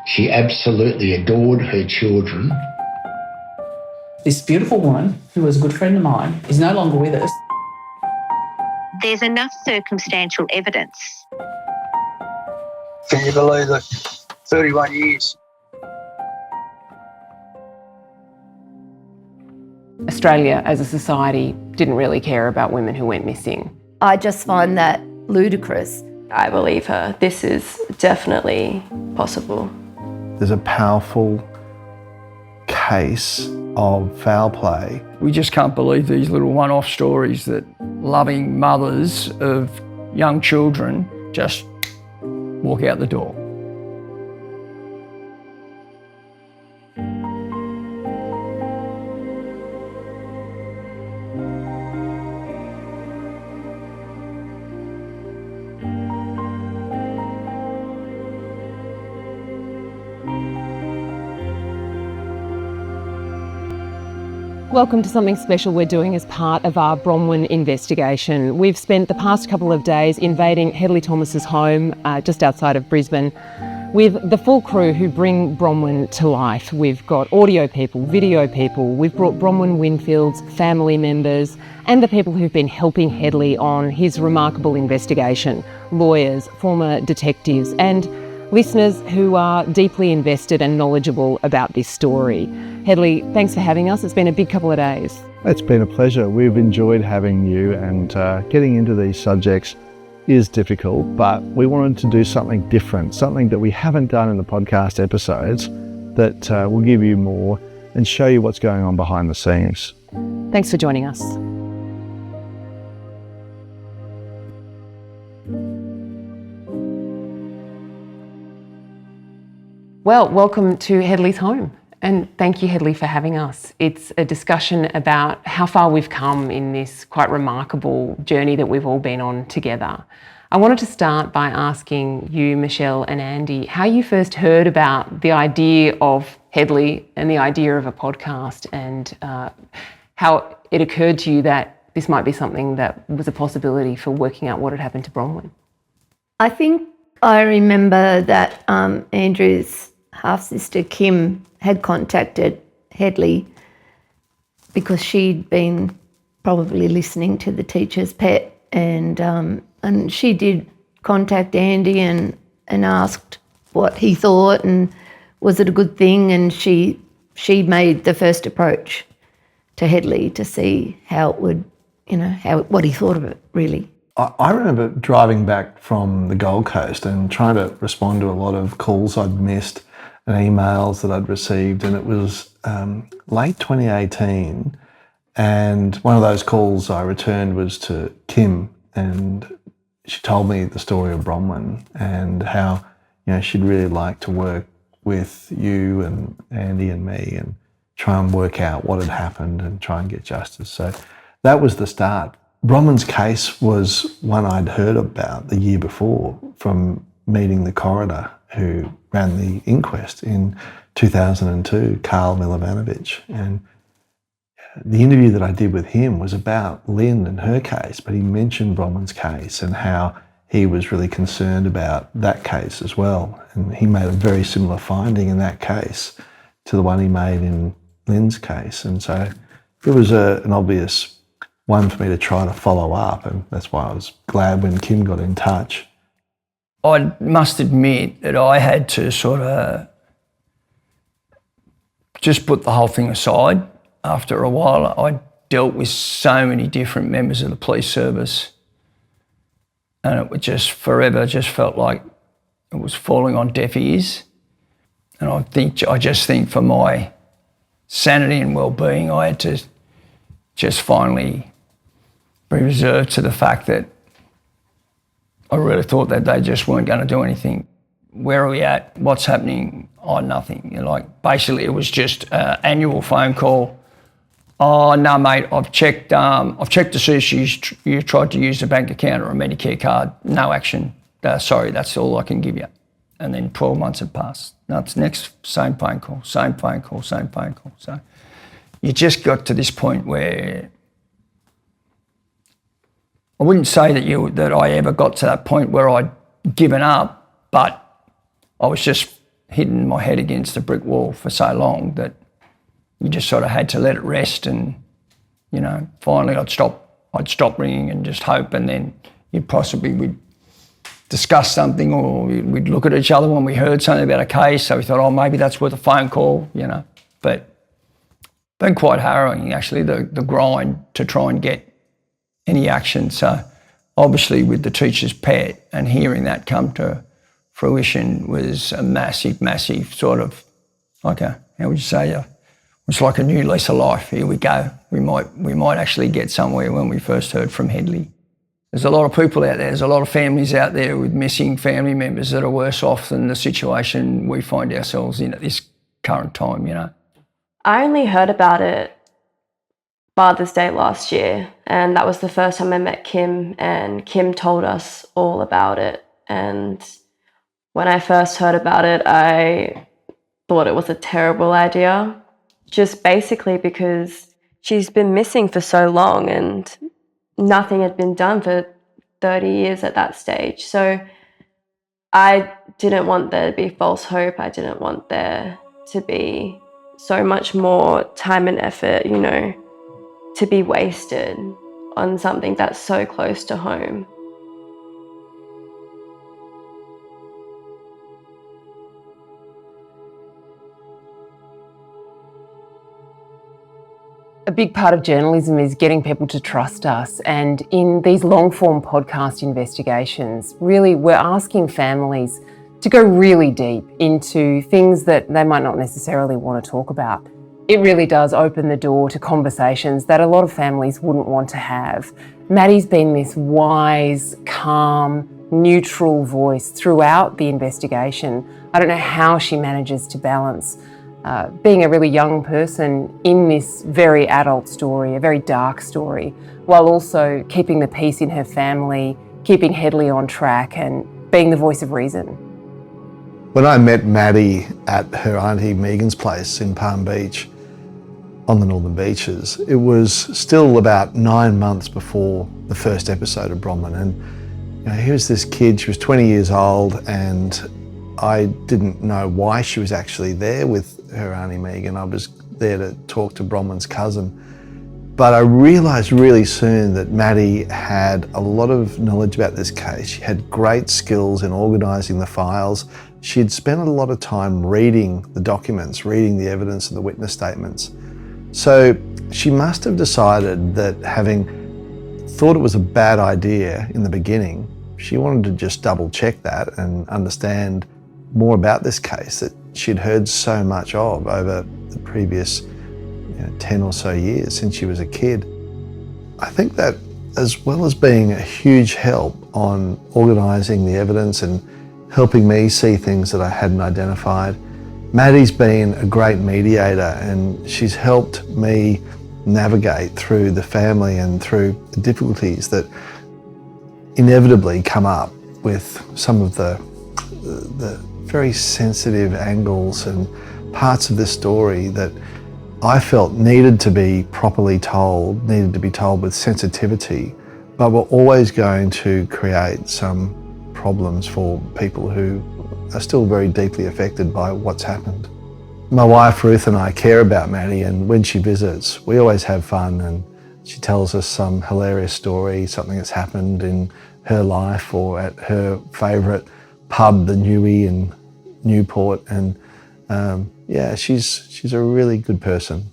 She absolutely adored her children. This beautiful woman, who was a good friend of mine, is no longer with us. There's enough circumstantial evidence. Can you believe it? 31 years. Australia as a society didn't really care about women who went missing. I just find that ludicrous. I believe her. This is definitely possible. There's a powerful case of foul play. We just can't believe these little one-off stories that loving mothers of young children just walk out the door. Welcome to something special we're doing as part of our Bronwyn investigation. We've spent the past couple of days invading Hedley Thomas's home just outside of Brisbane with the full crew who bring Bronwyn to life. We've got audio people, video people, we've brought Bronwyn Winfield's family members and the people who've been helping Hedley on his remarkable investigation, lawyers, former detectives and listeners who are deeply invested and knowledgeable about this story. Hedley, thanks for having us. It's been a big couple of days. It's been a pleasure. We've enjoyed having you, and getting into these subjects is difficult, but we wanted to do something different, something that we haven't done in the podcast episodes that will give you more and show you what's going on behind the scenes. Thanks for joining us. Well, welcome to Hedley's home. And thank you, Hedley, for having us. It's a discussion about how far we've come in this quite remarkable journey that we've all been on together. I wanted to start by asking you, Michelle and Andy, how you first heard about the idea of Hedley and the idea of a podcast, and how it occurred to you that this might be something that was a possibility for working out what had happened to Bronwyn. I think I remember that Andrew's half-sister Kim had contacted Hedley because she'd been probably listening to The Teacher's Pet, and she did contact Andy and asked what he thought and was it a good thing, and she made the first approach to Hedley to see how it would, what he thought of it, really. I remember driving back from the Gold Coast and trying to respond to a lot of calls I'd missed and emails that I'd received, and it was late 2018, and one of those calls I returned was to Kim, and she told me the story of Bronwyn and how she'd really like to work with you and Andy and me and try and work out what had happened and try and get justice. So that was the start. Bronwyn's case was one I'd heard about the year before from meeting the coroner who ran the inquest in 2002, Carl Milovanovich. And the interview that I did with him was about Lynn and her case, but he mentioned Bronwyn's case and how he was really concerned about that case as well. And he made a very similar finding in that case to the one he made in Lynn's case. And so it was an obvious one for me to try to follow up, and that's why I was glad when Kim got in touch. I must admit that I had to sort of just put the whole thing aside. After a while, I dealt with so many different members of the police service, and it was just forever just felt like it was falling on deaf ears. And I just think for my sanity and well-being, I had to just finally be reserved to the fact that I really thought that they just weren't going to do anything. Where are we at? What's happening? Oh, nothing. Basically, it was just an annual phone call. Oh, no, mate, I've checked to see if you tried to use a bank account or a Medicare card. No action. Sorry, that's all I can give you. And then 12 months had passed. Now it's next, same phone call, same phone call, same phone call. So you just got to this point where I wouldn't say that I ever got to that point where I'd given up, but I was just hitting my head against the brick wall for so long that you just sort of had to let it rest, and, you know, finally I'd stop ringing and just hope, and then we'd discuss something, or we'd look at each other when we heard something about a case, so we thought, oh, maybe that's worth a phone call, you know. But been quite harrowing, actually, the grind to try and get any action. So obviously with the teacher's pet and hearing that come to fruition was a massive sort of like how would you say, it's like a new lease of life. Here we go. We might actually get somewhere when we first heard from Headley. There's a lot of people out there, there's a lot of families out there with missing family members that are worse off than the situation we find ourselves in at this current time, you know. I only heard about it Father's Day last year, and that was the first time I met Kim, and Kim told us all about it. And when I first heard about it, I thought it was a terrible idea, just basically because she's been missing for so long and nothing had been done for 30 years at that stage. So I didn't want there to be false hope. I didn't want there to be so much more time and effort, you know, to be wasted on something that's so close to home. A big part of journalism is getting people to trust us, and in these long-form podcast investigations, really we're asking families to go really deep into things that they might not necessarily want to talk about. It really does open the door to conversations that a lot of families wouldn't want to have. Maddie's been this wise, calm, neutral voice throughout the investigation. I don't know how she manages to balance being a really young person in this very adult story, a very dark story, while also keeping the peace in her family, keeping Headley on track and being the voice of reason. When I met Maddie at her Auntie Megan's place in Palm Beach on the Northern Beaches, it was still about 9 months before the first episode of Bronwyn. And you know, here's this kid, she was 20 years old, and I didn't know why she was actually there with her Auntie Megan. I was there to talk to Bronwyn's cousin. But I realised really soon that Maddie had a lot of knowledge about this case. She had great skills in organising the files. She'd spent a lot of time reading the documents, reading the evidence and the witness statements. So she must have decided that, having thought it was a bad idea in the beginning, she wanted to just double check that and understand more about this case that she'd heard so much of over the previous 10 or so years since she was a kid. I think that, as well as being a huge help on organising the evidence and helping me see things that I hadn't identified, Maddie's been a great mediator, and she's helped me navigate through the family and through the difficulties that inevitably come up with some of the very sensitive angles and parts of this story that I felt needed to be properly told, needed to be told with sensitivity, but were always going to create some problems for people who are still very deeply affected by what's happened. My wife Ruth and I care about Maddie, and when she visits, we always have fun, and she tells us some hilarious story, something that's happened in her life or at her favourite pub, the Newey in Newport, and yeah, she's a really good person.